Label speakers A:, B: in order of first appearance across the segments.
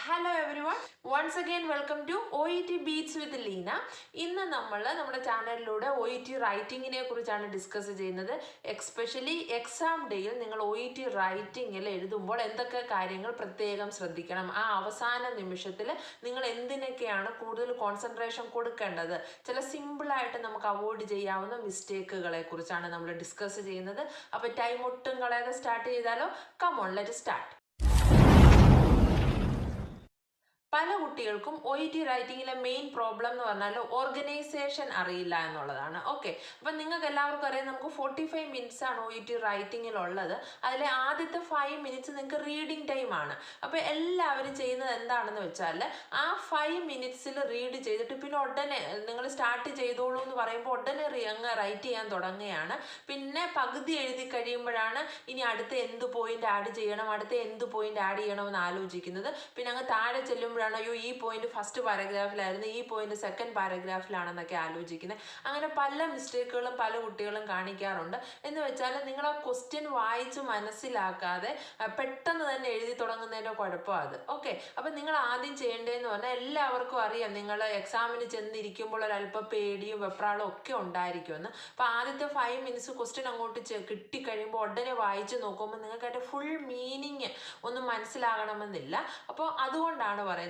A: Hello everyone. Once again welcome to OET Beats with Leena. ഇന്ന് നമ്മൾ നമ്മുടെ ചാനലിലൂടെ OET റൈറ്റിങ്ങിനെ കുറിച്ചാണ് ഡിസ്കസ് ചെയ്യുന്നത്. എക്സ്പെഷ്യലി എക്സാം ഡേയിൽ നിങ്ങൾ OET റൈറ്റിങ്ങിൽ എഴുതുമ്പോൾ എന്തൊക്കെ കാര്യങ്ങൾ പ്രത്യേകം ശ്രദ്ധിക്കണം, ആ അവസാന നിമിഷത്തിൽ നിങ്ങൾ എന്തിനൊക്കെയാണ് കൂടുതൽ കോൺസെൻട്രേഷൻ കൊടുക്കേണ്ടത്, ചില സിമ്പിളായിട്ട് നമുക്ക് അവോയ്ഡ് ചെയ്യാവുന്ന മിസ്റ്റേക്കുകളെ കുറിച്ചാണ് നമ്മൾ ഡിസ്കസ് ചെയ്യുന്നത്. അപ്പോൾ ടൈം ഒട്ടും കളയാതെ സ്റ്റാർട്ട് ചെയ്താലോ? Come on, let start. പല കുട്ടികൾക്കും OET റൈറ്റിങ്ങിലെ മെയിൻ പ്രോബ്ലം എന്ന് പറഞ്ഞാൽ ഓർഗനൈസേഷൻ അറിയില്ല എന്നുള്ളതാണ്. ഓക്കെ, അപ്പം നിങ്ങൾക്ക് എല്ലാവർക്കും അറിയാം, നമുക്ക് 45 മിനിറ്റ്സ് ആണ് OET റൈറ്റിങ്ങിലുള്ളത്. അതിലെ ആദ്യത്തെ 5 മിനിറ്റ്സ് നിങ്ങൾക്ക് റീഡിങ് ടൈം ആണ്. അപ്പോൾ എല്ലാവരും ചെയ്യുന്നത് എന്താണെന്ന് വെച്ചാൽ ആ 5 മിനിറ്റ്സിൽ റീഡ് ചെയ്തിട്ട് പിന്നെ ഉടനെ നിങ്ങൾ സ്റ്റാർട്ട് ചെയ്തോളൂ എന്ന് പറയുമ്പോൾ ഉടനെ അങ്ങ് റൈറ്റ് ചെയ്യാൻ തുടങ്ങുകയാണ്. പിന്നെ പകുതി എഴുതി കഴിയുമ്പോഴാണ് ഇനി അടുത്ത എന്ത് പോയിന്റ് ആഡ് ചെയ്യണം, അടുത്ത എന്ത് പോയിന്റ് ആഡ് ചെയ്യണമെന്ന് ആലോചിക്കുന്നത്. പിന്നെ അങ്ങ് താഴെ ചെല്ലുമ്പോൾ അയ്യോ ഈ പോയിന്റ് ഫസ്റ്റ് പാരഗ്രാഫിലായിരുന്നു, ഈ പോയിന്റ് സെക്കൻഡ് പാരഗ്രാഫിലാണെന്നൊക്കെ ആലോചിക്കുന്നത്. അങ്ങനെ പല മിസ്റ്റേക്കുകളും പല കുട്ടികളും കാണിക്കാറുണ്ട്. എന്ന് വെച്ചാൽ നിങ്ങൾ ആ ക്വസ്റ്റ്യൻ വായിച്ച് മനസ്സിലാക്കാതെ പെട്ടെന്ന് തന്നെ എഴുതി തുടങ്ങുന്നതിൻ്റെ കുഴപ്പമാണ് അത്. ഓക്കെ, അപ്പം നിങ്ങൾ ആദ്യം ചെയ്യേണ്ടതെന്ന് പറഞ്ഞാൽ എല്ലാവർക്കും അറിയാം, നിങ്ങൾ എക്സാമിന് ചെന്നിരിക്കുമ്പോൾ ഒരല്പം പേടിയും വെപ്രാളും ഒക്കെ ഉണ്ടായിരിക്കുമെന്ന്. അപ്പോൾ ആദ്യത്തെ 5 മിനിറ്റ്സ് ക്വസ്റ്റ്യൻ അങ്ങോട്ട് കിട്ടിക്കഴിയുമ്പോൾ ഉടനെ വായിച്ച് നോക്കുമ്പോൾ നിങ്ങൾക്ക് അതിൻ്റെ ഫുൾ മീനിങ് ഒന്നും മനസ്സിലാകണമെന്നില്ല. അപ്പോൾ അതുകൊണ്ടാണ് പറയുന്നത്,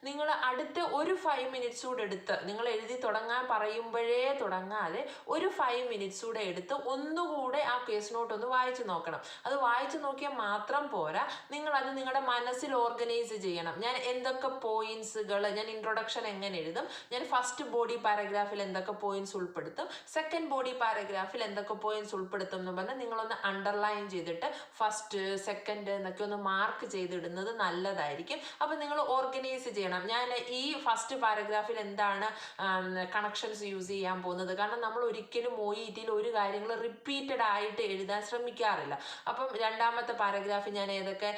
A: നിങ്ങൾ അടുത്ത ഒരു 5 മിനിറ്റ്സ് കൂടെ എടുത്ത്, നിങ്ങൾ എഴുതി തുടങ്ങാൻ പറയുമ്പോഴേ തുടങ്ങാതെ ഒരു 5 മിനിറ്റ്സ് കൂടെ എടുത്ത് ഒന്നുകൂടെ ആ കേസ് നോട്ട് ഒന്ന് വായിച്ചു നോക്കണം. അത് വായിച്ചു നോക്കിയാൽ മാത്രം പോരാ, നിങ്ങളത് നിങ്ങളുടെ മനസ്സിൽ ഓർഗനൈസ് ചെയ്യണം. ഞാൻ എന്തൊക്കെ പോയിന്റ്സുകൾ, ഞാൻ ഇൻട്രൊഡക്ഷൻ എങ്ങനെ എഴുതും, ഞാൻ ഫസ്റ്റ് ബോഡി പാരഗ്രാഫിൽ എന്തൊക്കെ പോയിന്റ്സ് ഉൾപ്പെടുത്തും, സെക്കൻഡ് ബോഡി പാരഗ്രാഫിൽ എന്തൊക്കെ പോയിന്റ്സ് ഉൾപ്പെടുത്തും എന്ന് പറഞ്ഞാൽ നിങ്ങളൊന്ന് അണ്ടർലൈൻ ചെയ്തിട്ട് ഫസ്റ്റ് സെക്കൻഡ് എന്നൊക്കെ ഒന്ന് മാർക്ക് ചെയ്തിടുന്നത് നല്ലതായിരിക്കും. അപ്പം നിങ്ങൾ ഓർഗനൈസ് ചെയ്യണം. ഞാൻ ഈ ഫസ്റ്റ് പാരഗ്രാഫിൽ എന്താണ് കണക്ഷൻസ് യൂസ് ചെയ്യാൻ പോകുന്നത്, കാരണം നമ്മൾ ഒരിക്കലും OETയിൽ ഒരു കാര്യങ്ങൾ റിപ്പീറ്റഡ് ആയിട്ട് എഴുതാൻ ശ്രമിക്കാറില്ല. അപ്പം രണ്ടാമത്തെ പാരഗ്രാഫിൽ ഞാൻ ഏതൊക്കെ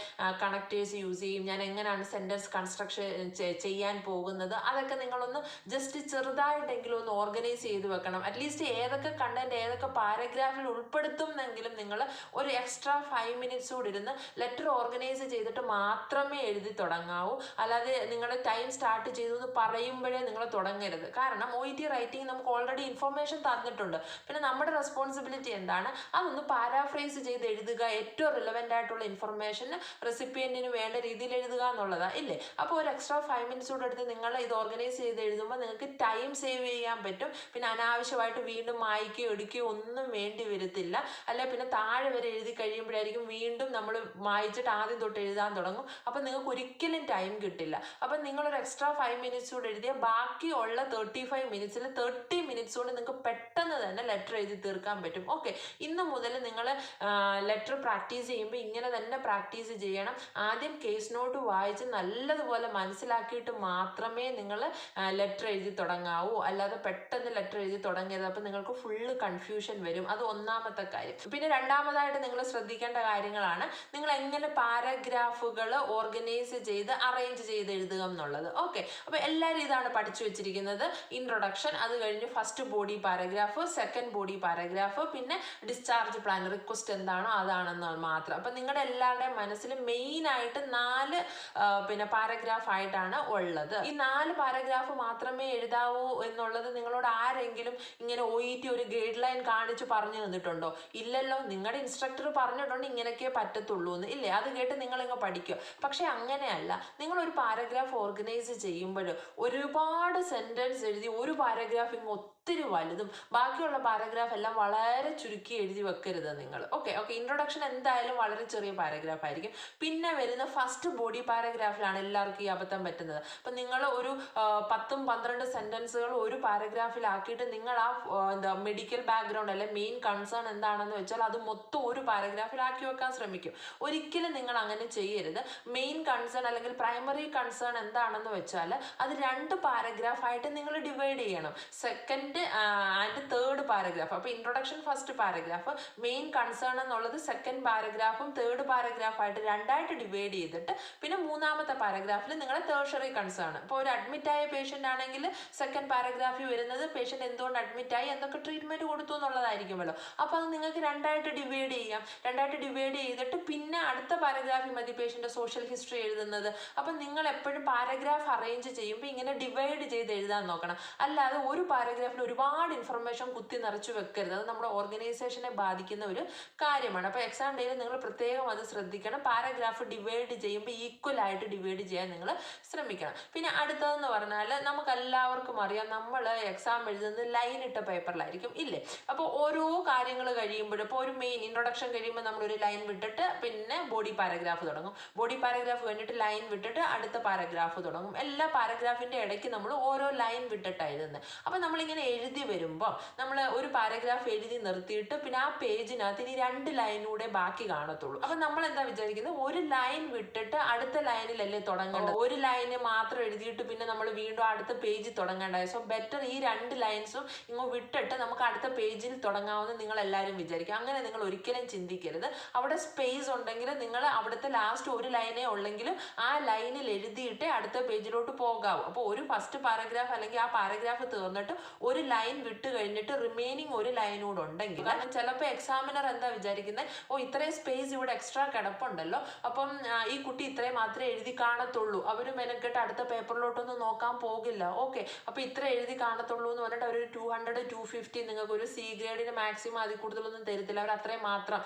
A: കണക്റ്റേഴ്സ് യൂസ് ചെയ്യും, ഞാൻ എങ്ങനെയാണ് സെൻറ്റൻസ് കൺസ്ട്രക്ഷൻ ചെയ്യാൻ പോകുന്നത്, അതൊക്കെ നിങ്ങളൊന്ന് ജസ്റ്റ് ചെറുതായിട്ടെങ്കിലും ഒന്ന് ഓർഗനൈസ് ചെയ്ത് വെക്കണം. അറ്റ്ലീസ്റ്റ് ഏതൊക്കെ കണ്ടന്റ് ഏതൊക്കെ പാരഗ്രാഫിൽ ഉൾപ്പെടുത്തുന്നെങ്കിലും നിങ്ങൾ ഒരു എക്സ്ട്രാ 5 മിനിറ്റ്സ് കൂടി ഇരുന്ന് ലെറ്റർ ഓർഗനൈസ് ചെയ്തിട്ട് മാത്രമേ എഴുതി തുടങ്ങാവൂ. അല്ലാതെ നിങ്ങളുടെ ടൈം സ്റ്റാർട്ട് ചെയ്തു എന്ന് പറയുമ്പോഴേ നിങ്ങൾ തുടങ്ങരുത്. കാരണം OET റൈറ്റിംഗ് നമുക്ക് ഓൾറെഡി ഇൻഫർമേഷൻ തന്നിട്ടുണ്ട്. പിന്നെ നമ്മുടെ റെസ്പോൺസിബിലിറ്റി എന്താണ്, അതൊന്ന് പാരാഫ്രൈസ് ചെയ്ത് എഴുതുക, ഏറ്റവും റിലവൻ്റ് ആയിട്ടുള്ള ഇൻഫർമേഷൻ റെസിപ്പിയൻറ്റിന് വേണ്ട രീതിയിൽ എഴുതുക എന്നുള്ളതാണ്, ഇല്ലേ? അപ്പോൾ ഒരു എക്സ്ട്രാ 5 മിനിറ്റ്സ് കൂടെ എടുത്ത് നിങ്ങൾ ഇത് ഓർഗനൈസ് ചെയ്ത് എഴുതുമ്പോൾ നിങ്ങൾക്ക് ടൈം സേവ് ചെയ്യാൻ പറ്റും. പിന്നെ അനാവശ്യമായിട്ട് വീണ്ടും മായ്ക്കുകയോ എടുക്കുകയോ ഒന്നും വേണ്ടി വരത്തില്ല. അല്ല പിന്നെ താഴെ വരെ എഴുതി കഴിയുമ്പോഴായിരിക്കും വീണ്ടും നമ്മൾ വായിച്ചിട്ട് ആദ്യം തൊട്ട് എഴുതാൻ തുടങ്ങും. അപ്പം നിങ്ങൾക്ക് ഒരിക്കലും ടൈം കിട്ടില്ല. അപ്പം നിങ്ങളൊരു എക്സ്ട്രാ 5 മിനിറ്റ്സ് കൂടെ എഴുതിയാൽ ബാക്കിയുള്ള 35 മിനിറ്റ്സിൽ 30 മിനിറ്റ്സ് കൊണ്ട് നിങ്ങൾക്ക് പെട്ടെന്ന് തന്നെ ലെറ്റർ എഴുതി തീർക്കാൻ പറ്റും. ഓക്കെ, ഇന്ന് മുതൽ നിങ്ങൾ ലെറ്റർ പ്രാക്ടീസ് ചെയ്യുമ്പോൾ ഇങ്ങനെ തന്നെ പ്രാക്ടീസ് ചെയ്യണം. ആദ്യം കേസ് നോട്ട് വായിച്ച് നല്ലതുപോലെ മനസ്സിലാക്കിയിട്ട് മാത്രമേ നിങ്ങൾ ലെറ്റർ എഴുതി തുടങ്ങാവൂ. അല്ലാതെ പെട്ടെന്ന് ലെറ്റർ എഴുതി തുടങ്ങിയത് അപ്പം നിങ്ങൾക്ക് ഫുള്ള് കൺഫ്യൂഷൻ വരും. അത് ഒന്നാമത്തെ കാര്യം. പിന്നെ രണ്ടാമതായിട്ട് നിങ്ങൾ ശ്രദ്ധിക്കേണ്ട കാര്യങ്ങളാണ് നിങ്ങൾ എങ്ങനെ പാരഗ്രാഫുകൾ ഓർഗനൈസ് ചെയ്ത് അറേഞ്ച് ചെയ്ത് എഴുതുക എന്നുള്ളത്. ഓക്കെ, അപ്പോൾ എല്ലാവരും ഇതാണ് പഠിച്ചു വെച്ചിരിക്കുന്നത്. ഇൻട്രൊഡക്ഷൻ, അത് കഴിഞ്ഞ് first body paragraph, second body paragraph, പിന്നെ ഡിസ്ചാർജ് പ്ലാൻ, റിക്വസ്റ്റ് എന്താണോ അതാണെന്ന് മാത്രം. അപ്പം നിങ്ങളുടെ എല്ലാവരുടെയും മനസ്സിൽ മെയിനായിട്ട് 4 പിന്നെ പാരഗ്രാഫ് ആയിട്ടാണ് ഉള്ളത്. ഈ 4 പാരഗ്രാഫ് മാത്രമേ എഴുതാവൂ എന്നുള്ളത് നിങ്ങളോട് ആരെങ്കിലും ഇങ്ങനെ OET ഒരു ഗൈഡ് ലൈൻ കാണിച്ച് പറഞ്ഞു തന്നിട്ടുണ്ടോ? ഇല്ലല്ലോ. നിങ്ങളുടെ ഇൻസ്ട്രക്ടർ പറഞ്ഞിട്ടുണ്ട് ഇങ്ങനെയൊക്കെ പറ്റത്തുള്ളൂ എന്ന്, ഇല്ലേ? അത് കേട്ട് നിങ്ങളിങ്ങ് പഠിക്കുക. പക്ഷെ അങ്ങനെയല്ല. നിങ്ങളൊരു പാരഗ്രാഫ് ഓർഗനൈസ് ചെയ്യുമ്പോൾ ഒരുപാട് സെൻറ്റൻസ് എഴുതി ഒരു പാരഗ്രാഫ് ഇങ്ങ് ഒത്തിരി വലുതും ബാക്കിയുള്ള പാരഗ്രാഫ് എല്ലാം വളരെ ചുരുക്കി എഴുതി വെക്കരുത് നിങ്ങൾ. ഓക്കെ, ഇൻട്രൊഡക്ഷൻ എന്തായാലും വളരെ ചെറിയ പാരഗ്രാഫ് ആയിരിക്കും. പിന്നെ വരുന്ന ഫസ്റ്റ് ബോഡി പാരഗ്രാഫിലാണ് എല്ലാവർക്കും ഈ അബദ്ധം പറ്റുന്നത്. അപ്പം നിങ്ങൾ ഒരു 10-12 സെൻറ്റൻസുകൾ ഒരു പാരഗ്രാഫിലാക്കിയിട്ട് നിങ്ങൾ ആ എന്താ മെഡിക്കൽ ബാക്ക്ഗ്രൗണ്ട് അല്ലെ മെയിൻ കൺസേൺ എന്താണെന്ന് വെച്ചാൽ അത് മൊത്തം ഒരു പാരഗ്രാഫിലാക്കി വെക്കാൻ ശ്രമിക്കും. ഒരിക്കലും നിങ്ങൾ അങ്ങനെ ചെയ്യരുത്. മെയിൻ കൺസേൺ അല്ലെങ്കിൽ പ്രൈമറി കൺസേൺ എന്താണെന്ന് വെച്ചാൽ അത് 2 പാരഗ്രാഫായിട്ട് നിങ്ങൾ ഡിവൈഡ് ചെയ്യണം. Second and third paragraph. അപ്പോൾ introduction first paragraph, main concern എന്നുള്ളത് സെക്കൻഡ് പാരഗ്രാഫും തേർഡ് പാരഗ്രാഫായിട്ട് 2ആയിട്ട് ഡിവൈഡ് ചെയ്തിട്ട് പിന്നെ മൂന്നാമത്തെ പാരഗ്രാഫിൽ നിങ്ങളുടെ ടേർഷറി കൺസേൺ. ഇപ്പോൾ ഒരു അഡ്മിറ്റായ പേഷ്യൻ്റ് ആണെങ്കിൽ സെക്കൻഡ് പാരഗ്രാഫിൽ വരുന്നത് പേഷ്യൻ്റ് എന്തുകൊണ്ട് അഡ്മിറ്റായി, എന്തൊക്കെ ട്രീറ്റ്മെൻറ്റ് കൊടുത്തു എന്നുള്ളതായിരിക്കുമല്ലോ. അപ്പോൾ അത് നിങ്ങൾക്ക് 2ആയിട്ട് ഡിവൈഡ് ചെയ്യാം. 2ആയിട്ട് ഡിവൈഡ് ചെയ്തിട്ട് പിന്നെ അടുത്ത പാരഗ്രാഫിൽ മതി പേഷ്യൻ്റെ സോഷ്യൽ ഹിസ്റ്ററി എഴുതുന്നത്. അപ്പം നിങ്ങൾ എപ്പോഴും പാരഗ്രാഫ് അറേഞ്ച് ചെയ്യുമ്പോൾ ഇങ്ങനെ ഡിവൈഡ് ചെയ്ത് എഴുതാൻ നോക്കണം. അല്ലാതെ ഒരു പാരഗ്രാഫിൽ ഒരുപാട് ഇൻഫർമേഷൻ കുത്തി നിറച്ചു വെക്കരുത്. അത് നമ്മുടെ ഓർഗനൈസേഷനെ ബാധിക്കുന്ന ഒരു കാര്യമാണ്. അപ്പോൾ എക്സാം ഡേയിൽ നിങ്ങൾ പ്രത്യേകം അത് ശ്രദ്ധിക്കണം. പാരഗ്രാഫ് ഡിവൈഡ് ചെയ്യുമ്പോൾ ഈക്വൽ ആയിട്ട് ഡിവൈഡ് ചെയ്യാൻ നിങ്ങൾ ശ്രമിക്കണം. പിന്നെ അടുത്തതെന്ന് പറഞ്ഞാൽ നമുക്ക് എല്ലാവർക്കും അറിയാം, നമ്മൾ എക്സാം എഴുതുന്നത് ലൈൻ ഇട്ട പേപ്പറിലായിരിക്കും ഇല്ലേ. അപ്പോൾ ഓരോ കാര്യങ്ങൾ കഴിയുമ്പോഴും ഇപ്പോൾ ഒരു മെയിൻ ഇൻട്രൊഡക്ഷൻ കഴിയുമ്പോൾ നമ്മളൊരു ലൈൻ വിട്ടിട്ട് പിന്നെ ബോഡി പാരഗ്രാഫ് തുടങ്ങും. ബോഡി പാരഗ്രാഫ് കഴിഞ്ഞിട്ട് ലൈൻ വിട്ടിട്ട് അടുത്ത പാരഗ്രാഫ് തുടങ്ങും. എല്ലാ പാരഗ്രാഫിൻ്റെ ഇടയ്ക്ക് നമ്മൾ ഓരോ ലൈൻ വിട്ടിട്ടാണ് എഴുതുന്നത്. അപ്പോൾ നമ്മളിങ്ങനെ എഴുതി വരുമ്പോൾ നമ്മൾ ഒരു പാരഗ്രാഫ് എഴുതി നിർത്തിയിട്ട് പിന്നെ ആ പേജിനകത്ത് ഇനി 2 ലൈനൂടെ ബാക്കി കാണത്തുള്ളൂ. അപ്പം നമ്മൾ എന്താ വിചാരിക്കുന്നത്, ഒരു ലൈൻ വിട്ടിട്ട് അടുത്ത ലൈനിലല്ലേ തുടങ്ങേണ്ടത്. ഒരു ലൈന് മാത്രം എഴുതിയിട്ട് പിന്നെ നമ്മൾ വീണ്ടും അടുത്ത പേജിൽ തുടങ്ങേണ്ടത്. സോ ബെറ്റർ ഈ 2 ലൈൻസും ഇങ്ങ് വിട്ടിട്ട് നമുക്ക് അടുത്ത പേജിൽ തുടങ്ങാമെന്ന് നിങ്ങൾ എല്ലാവരും വിചാരിക്കും. അങ്ങനെ നിങ്ങൾ ഒരിക്കലും ചിന്തിക്കരുത്. അവിടെ സ്പേസ് ഉണ്ടെങ്കിൽ നിങ്ങൾ അവിടുത്തെ ലാസ്റ്റ് ഒരു ലൈനേ ഉള്ളെങ്കിലും ആ ലൈനിൽ എഴുതിയിട്ട് അടുത്ത പേജിലോട്ട് പോകാവൂ. അപ്പോൾ ഒരു ഫസ്റ്റ് പാരഗ്രാഫ് അല്ലെങ്കിൽ ആ പാരഗ്രാഫ് തീർന്നിട്ട് ഒരു ലൈൻ വിട്ട് കഴിഞ്ഞിട്ട് റിമൈനിങ് ഒരു ലൈനൂടെ ഉണ്ടെങ്കിൽ, കാരണം ചിലപ്പോൾ എക്സാമിനർ എന്താ വിചാരിക്കുന്നത്, ഓ ഇത്രയും സ്പേസ് ഇവിടെ എക്സ്ട്രാ കിടപ്പുണ്ടല്ലോ, അപ്പം ഈ കുട്ടി ഇത്രയും മാത്രമേ എഴുതി കാണത്തുള്ളൂ, അവർ മെനക്കെട്ട് അടുത്ത പേപ്പറിലോട്ടൊന്നും നോക്കാൻ പോകില്ല. ഓക്കെ, അപ്പോൾ ഇത്ര എഴുതി കാണത്തുള്ളൂ എന്ന് പറഞ്ഞിട്ട് അവർ 200 250 നിങ്ങൾക്ക് ഒരു സി ഗ്രേഡിന് മാക്സിമം അതിൽ കൂടുതലൊന്നും തരത്തില്ല. അവർ അത്രയും മാത്രം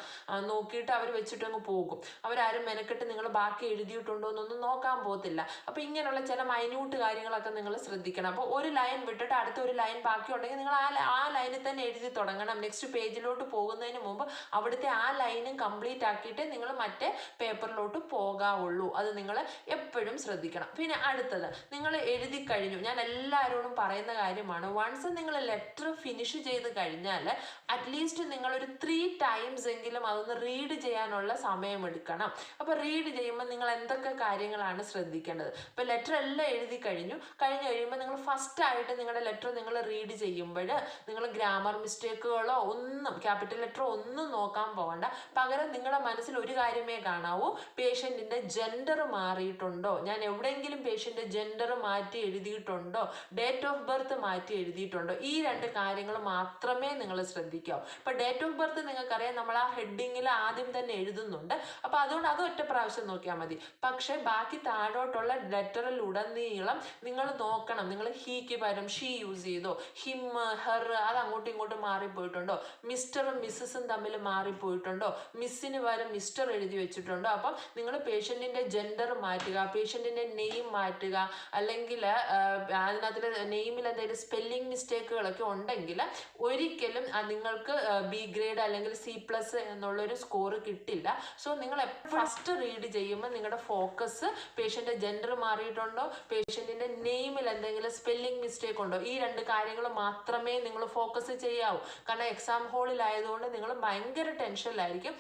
A: നോക്കിയിട്ട് അവർ വെച്ചിട്ടങ്ങ് പോകും. അവരാരും മെനക്കെട്ട് നിങ്ങൾ ബാക്കി എഴുതിയിട്ടുണ്ടോ എന്നൊന്നും നോക്കാൻ പോകത്തില്ല. അപ്പോൾ ഇങ്ങനെയുള്ള ചില മൈന്യൂട്ട് കാര്യങ്ങളൊക്കെ നിങ്ങൾ ശ്രദ്ധിക്കണം. അപ്പോൾ ഒരു ലൈൻ വിട്ടിട്ട് അടുത്ത ഒരു ലൈൻ ബാക്കി ഉണ്ടെങ്കിൽ നിങ്ങൾ ആ ലൈനിൽ തന്നെ എഴുതി തുടങ്ങണം. നെക്സ്റ്റ് പേജിലോട്ട് പോകുന്നതിന് മുമ്പ് അവിടുത്തെ ആ ലൈനും കംപ്ലീറ്റ് ആക്കിയിട്ട് നിങ്ങൾ മറ്റേ പേപ്പറിലോട്ട് പോകാവുള്ളൂ. അത് നിങ്ങൾ എപ്പോഴും ശ്രദ്ധിക്കണം. പിന്നെ അടുത്തത്, നിങ്ങൾ എഴുതി കഴിഞ്ഞു. ഞാൻ എല്ലാവരോടും പറയുന്ന കാര്യമാണ്, വൺസ് നിങ്ങൾ ലെറ്റർ ഫിനിഷ് ചെയ്ത് കഴിഞ്ഞാൽ അറ്റ്ലീസ്റ്റ് നിങ്ങളൊരു 3 ടൈംസ് എങ്കിലും അതൊന്ന് റീഡ് ചെയ്യാനുള്ള സമയമെടുക്കണം. അപ്പോൾ റീഡ് ചെയ്യുമ്പോൾ നിങ്ങൾ എന്തൊക്കെ കാര്യങ്ങളാണ് ശ്രദ്ധിക്കേണ്ടത്. ഇപ്പോൾ ലെറ്റർ എല്ലാം എഴുതി കഴിയുമ്പോൾ നിങ്ങൾ ഫസ്റ്റ് ആയിട്ട് നിങ്ങളുടെ ലെറ്റർ നിങ്ങൾ റീഡ് ചെയ്യുമ്പോൾ നിങ്ങൾ ഗ്രാമർ മിസ്റ്റേക്കുകളോ ഒന്നും, ക്യാപിറ്റൽ ലെറ്റർ ഒന്നും നോക്കാൻ പോകണ്ട. പകരം നിങ്ങളുടെ മനസ്സിൽ ഒരു കാര്യമേ കാണാവൂ, പേഷ്യൻറ്റിൻ്റെ ജെൻഡർ മാറിയിട്ടുണ്ടോ, ഞാൻ എവിടെയെങ്കിലും പേഷ്യൻ്റെ ജെൻഡർ മാറ്റി എഴുതിയിട്ടുണ്ടോ, ഡേറ്റ് ഓഫ് ബർത്ത് മാറ്റി എഴുതിയിട്ടുണ്ടോ, ഈ 2 കാര്യങ്ങൾ മാത്രമേ നിങ്ങൾ ശ്രദ്ധിക്കാവൂ. ഇപ്പോൾ ഡേറ്റ് ഓഫ് ബർത്ത് നിങ്ങൾക്കറിയാം, നമ്മൾ ആ ഹെഡിങ്ങിൽ ആദ്യം തന്നെ എഴുതുന്നുണ്ട്. അപ്പോൾ അതുകൊണ്ട് അത് ഒറ്റ പ്രാവശ്യം നോക്കിയാൽ മതി. പക്ഷേ ബാക്കി താഴോട്ടുള്ള ലെറ്ററിലുടനീളം നിങ്ങൾ നോക്കണം. നിങ്ങൾ ഹീക്ക് പകരം ഷീ യൂസ് ചെയ്തോ, ഹിം ഹെർ അത് അങ്ങോട്ടും ഇങ്ങോട്ടും മാറിപ്പോയിട്ടുണ്ടോ, മിസ്റ്ററും മിസ്സസും തമ്മിൽ മാറിപ്പോയിട്ടുണ്ടോ, മിസ്സിന് പകരം മിസ്റ്റർ എഴുതി വെച്ചിട്ടുണ്ടോ. അപ്പം നിങ്ങൾ പേഷ്യൻറ്റിൻ്റെ ജെൻഡർ മാറ്റുക, പേഷ്യൻറ്റിൻ്റെ നെയിം മാറ്റുക, അല്ലെങ്കിൽ അതിനകത്ത് നെയിമിൽ എന്തെങ്കിലും സ്പെല്ലിംഗ് മിസ്റ്റേക്കുകളൊക്കെ ഉണ്ടെങ്കിൽ ഒരിക്കലും നിങ്ങൾക്ക് ബി ഗ്രേഡ് അല്ലെങ്കിൽ C+ എന്നുള്ളൊരു സ്കോർ കിട്ടില്ല. സോ നിങ്ങൾ ഫസ്റ്റ് റീഡ് ചെയ്യുമ്പോൾ നിങ്ങളുടെ ഫോക്കസ് പേഷ്യൻ്റെ ജെൻഡർ മാറിയിട്ടുണ്ടോ, പേഷ്യൻറ്റിൻ്റെ നെയിമിൽ എന്തെങ്കിലും സ്പെല്ലിംഗ് മിസ്റ്റേക്ക് ഉണ്ടോ, ഈ 2 കാര്യങ്ങൾ മാത്രമേ നിങ്ങൾ ഫോക്കസ് ചെയ്യാവൂ. കാരണം എക്സാം ഹോളിലായതുകൊണ്ട് നിങ്ങൾ ഭയങ്കര ടെൻഷനിലായിരിക്കും.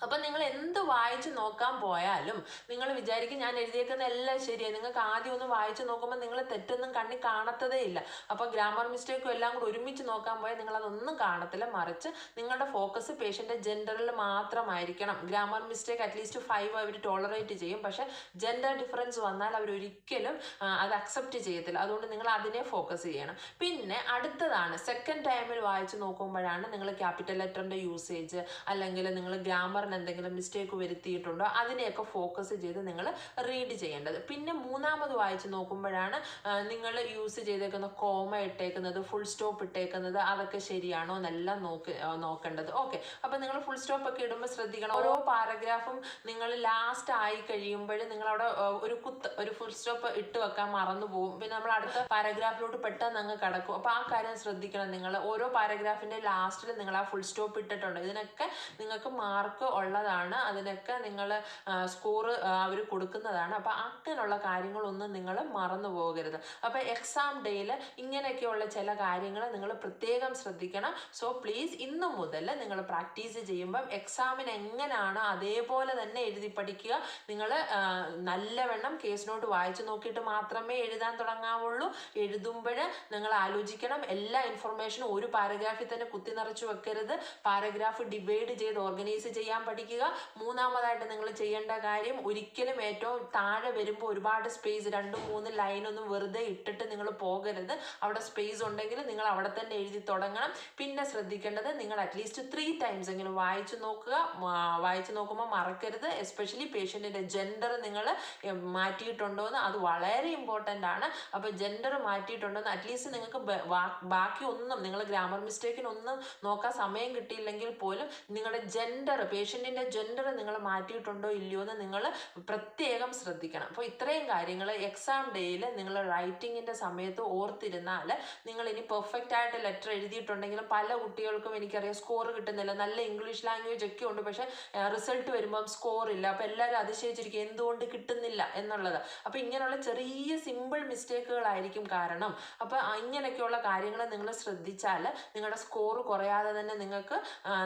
A: അപ്പം നിങ്ങൾ എന്ത് വായിച്ച് നോക്കാൻ പോയാലും നിങ്ങൾ വിചാരിക്കും ഞാൻ എഴുതിയേക്കുന്ന എല്ലാം ശരിയാണ്. നിങ്ങൾക്ക് ആദ്യം ഒന്ന് വായിച്ച് നോക്കുമ്പോൾ നിങ്ങൾ തെറ്റൊന്നും കണ്ണി കാണത്തതേ ഇല്ല. അപ്പോൾ ഗ്രാമർ മിസ്റ്റേക്കും എല്ലാം കൂടി ഒരുമിച്ച് നോക്കാൻ പോയാൽ നിങ്ങളതൊന്നും കാണത്തില്ല. മറിച്ച് നിങ്ങളുടെ ഫോക്കസ് പേഷ്യൻ്റെ ജെൻഡറിൽ മാത്രമായിരിക്കണം. ഗ്രാമർ മിസ്റ്റേക്ക് അറ്റ്ലീസ്റ്റ് 5 അവർ ടോളറേറ്റ് ചെയ്യും. പക്ഷേ ജെൻഡർ ഡിഫറൻസ് വന്നാൽ അവരൊരിക്കലും അത് അക്സെപ്റ്റ് ചെയ്യത്തില്ല. അതുകൊണ്ട് നിങ്ങൾ അതിനെ ഫോക്കസ് ചെയ്യണം. പിന്നെ അടുത്തതാണ്, സെക്കൻഡ് ടൈമിൽ വായിച്ച് നോക്കുമ്പോഴാണ് നിങ്ങൾ ക്യാപിറ്റൽ ലെറ്ററിൻ്റെ യൂസേജ് അല്ലെങ്കിൽ നിങ്ങൾ ഗ്രാമർ എന്തെങ്കിലും മിസ്റ്റേക്ക് വരുത്തിയിട്ടുണ്ടോ അതിനെയൊക്കെ ഫോക്കസ് ചെയ്ത് നിങ്ങൾ റീഡ് ചെയ്യേണ്ടത്. പിന്നെ മൂന്നാമത് വായിച്ച് നോക്കുമ്പോഴാണ് നിങ്ങൾ യൂസ് ചെയ്തേക്കുന്ന കോമ ഇട്ടേക്കുന്നത്, ഫുൾ സ്റ്റോപ്പ് ഇട്ടേക്കുന്നത്, അതൊക്കെ ശരിയാണോ എന്നെല്ലാം നോക്കേണ്ടത്. ഓക്കെ, അപ്പം നിങ്ങൾ ഫുൾ സ്റ്റോപ്പ് ഒക്കെ ഇടുമ്പോൾ ശ്രദ്ധിക്കണം. ഓരോ പാരഗ്രാഫും നിങ്ങൾ ലാസ്റ്റ് ആയി കഴിയുമ്പോൾ നിങ്ങളവിടെ ഒരു ഫുൾ സ്റ്റോപ്പ് ഇട്ട് വെക്കാൻ മറന്നു പോകും. പിന്നെ നമ്മൾ അടുത്ത പാരഗ്രാഫിലോട്ട് പെട്ടെന്ന് അങ്ങ് കിടക്കും. അപ്പോൾ ആ കാര്യം ശ്രദ്ധിക്കണം. നിങ്ങൾ ഓരോ പാരഗ്രാഫിൻ്റെ ലാസ്റ്റിൽ നിങ്ങൾ ആ ഫുൾ സ്റ്റോപ്പ് ഇട്ടിട്ടുണ്ട്. ഇതിനൊക്കെ നിങ്ങൾക്ക് മാർക്ക് ഉള്ളതാണ്, അതിനൊക്കെ നിങ്ങൾ സ്കോർ അവർ കൊടുക്കുന്നതാണ്. അപ്പോൾ അങ്ങനെയുള്ള കാര്യങ്ങളൊന്നും നിങ്ങൾ മറന്നു പോകരുത്. അപ്പോൾ എക്സാം ഡേയിൽ ഇങ്ങനെയൊക്കെയുള്ള ചില കാര്യങ്ങൾ നിങ്ങൾ പ്രത്യേകം ശ്രദ്ധിക്കണം. സോ പ്ലീസ് ഇന്ന് മുതൽ നിങ്ങൾ പ്രാക്ടീസ് ചെയ്യുമ്പം എക്സാമിന് എങ്ങനെയാണ് അതേപോലെ തന്നെ എഴുതി പഠിക്കുക. നിങ്ങൾ നല്ലവണ്ണം കേസ് നോട്ട് വായിച്ചു നോക്കിയിട്ട് മാത്രമേ എഴുതാൻ തുടങ്ങാവുള്ളൂ. എഴുതുമ്പോൾ നിങ്ങൾ ആലോചിക്കണം, എല്ലാ ഇൻഫർമേഷനും ഒരു പാരഗ്രാഫിൽ തന്നെ കുത്തി നിറച്ചു വെക്കരുത്. പാരഗ്രാഫ് ഡിവൈഡ് ചെയ്ത് ഓർഗനൈസ് ചെയ്യാൻ പഠിക്കുക. മൂന്നാമതായിട്ട് നിങ്ങൾ ചെയ്യേണ്ട കാര്യം, ഒരിക്കലും ഏറ്റവും താഴെ വരുമ്പോൾ ഒരുപാട് സ്പേസ് 2-3 ലൈനൊന്നും വെറുതെ ഇട്ടിട്ട് നിങ്ങൾ പോകരുത്. അവിടെ സ്പേസ് ഉണ്ടെങ്കിൽ നിങ്ങൾ അവിടെ തന്നെ എഴുതി തുടങ്ങണം. പിന്നെ ശ്രദ്ധിക്കേണ്ടത്, നിങ്ങൾ അറ്റ്ലീസ്റ്റ് 3 ടൈംസ് എങ്കിലും വായിച്ചു നോക്കുക. വായിച്ചു നോക്കുമ്പോൾ മറക്കരുത്, എസ്പെഷ്യലി പേഷ്യൻറ്റിൻ്റെ ജെൻഡർ നിങ്ങൾ മാറ്റിയിട്ടുണ്ടോയെന്ന്, അത് വളരെ ഇമ്പോർട്ടൻ്റ് ആണ്. അപ്പോൾ ജെൻഡർ മാറ്റിയിട്ടുണ്ടോയെന്ന് അറ്റ്ലീസ്റ്റ് നിങ്ങൾക്ക് ബാക്കി ഒന്നും, നിങ്ങൾ ഗ്രാമർ മിസ്റ്റേക്കിനൊന്നും നോക്കാൻ സമയം കിട്ടിയില്ലെങ്കിൽ പോലും നിങ്ങളുടെ ജെൻഡർ, പേഷ്യൻറ്റിൻ്റെ ജെൻഡർ നിങ്ങൾ മാറ്റിയിട്ടുണ്ടോ ഇല്ലയോ എന്ന് നിങ്ങൾ പ്രത്യേകം ശ്രദ്ധിക്കണം. അപ്പോൾ ഇത്രയും കാര്യങ്ങൾ എക്സാം ഡേയിൽ നിങ്ങൾ റൈറ്റിങ്ങിൻ്റെ സമയത്ത് ഓർത്തിരുന്നാൽ, നിങ്ങൾ ഇനി പെർഫെക്റ്റ് ആയിട്ട് ലെറ്റർ എഴുതിയിട്ടുണ്ടെങ്കിലും പല കുട്ടികൾക്കും എനിക്കറിയാം സ്കോർ കിട്ടുന്നില്ല. നല്ല ഇംഗ്ലീഷ് ലാംഗ്വേജ് ഒക്കെ ഉണ്ട്, പക്ഷേ റിസൾട്ട് വരുമ്പം സ്കോർ ഇല്ല. അപ്പോൾ എല്ലാവരും അതിശയിച്ചിരിക്കും എന്തുകൊണ്ട് കിട്ടുന്നില്ല എന്നുള്ളത്. അപ്പോൾ ഇങ്ങനെയുള്ള ചെറിയ സിമ്പിൾ മിസ്റ്റേക്കുകളായിരിക്കും കാരണം. അപ്പോൾ ഇങ്ങനെയൊക്കെയുള്ള കാര്യങ്ങൾ നിങ്ങൾ ശ്രദ്ധിച്ചാൽ നിങ്ങളുടെ സ്കോർ കുറയാതെ തന്നെ നിങ്ങൾക്ക്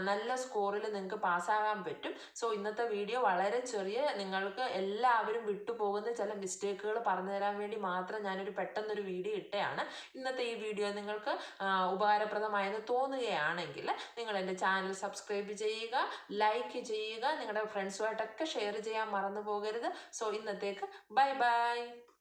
A: നല്ല സ്കോറിൽ നിങ്ങൾക്ക് പാസ്സാകാൻ പറ്റും. സോ ഇന്നത്തെ വീഡിയോ വളരെ ചെറിയ, നിങ്ങൾക്ക് എല്ലാവരും വിട്ടുപോകുന്ന ചില മിസ്റ്റേക്കുകൾ പറഞ്ഞു തരാൻ വേണ്ടി മാത്രം ഞാനൊരു പെട്ടെന്നൊരു വീഡിയോ ഇട്ടയാണ്. ഇന്നത്തെ ഈ വീഡിയോ നിങ്ങൾക്ക് ഉപകാരപ്രദമായെന്ന് തോന്നുകയാണെങ്കിൽ നിങ്ങൾ എൻ്റെ ചാനൽ സബ്സ്ക്രൈബ് ചെയ്യുക, ലൈക്ക് ചെയ്യുക, നിങ്ങളുടെ ഫ്രണ്ട്സുമായിട്ടൊക്കെ ഷെയർ ചെയ്യാൻ മറന്നു പോകരുത്. സോ ഇന്നത്തേക്ക് ബൈ ബൈ.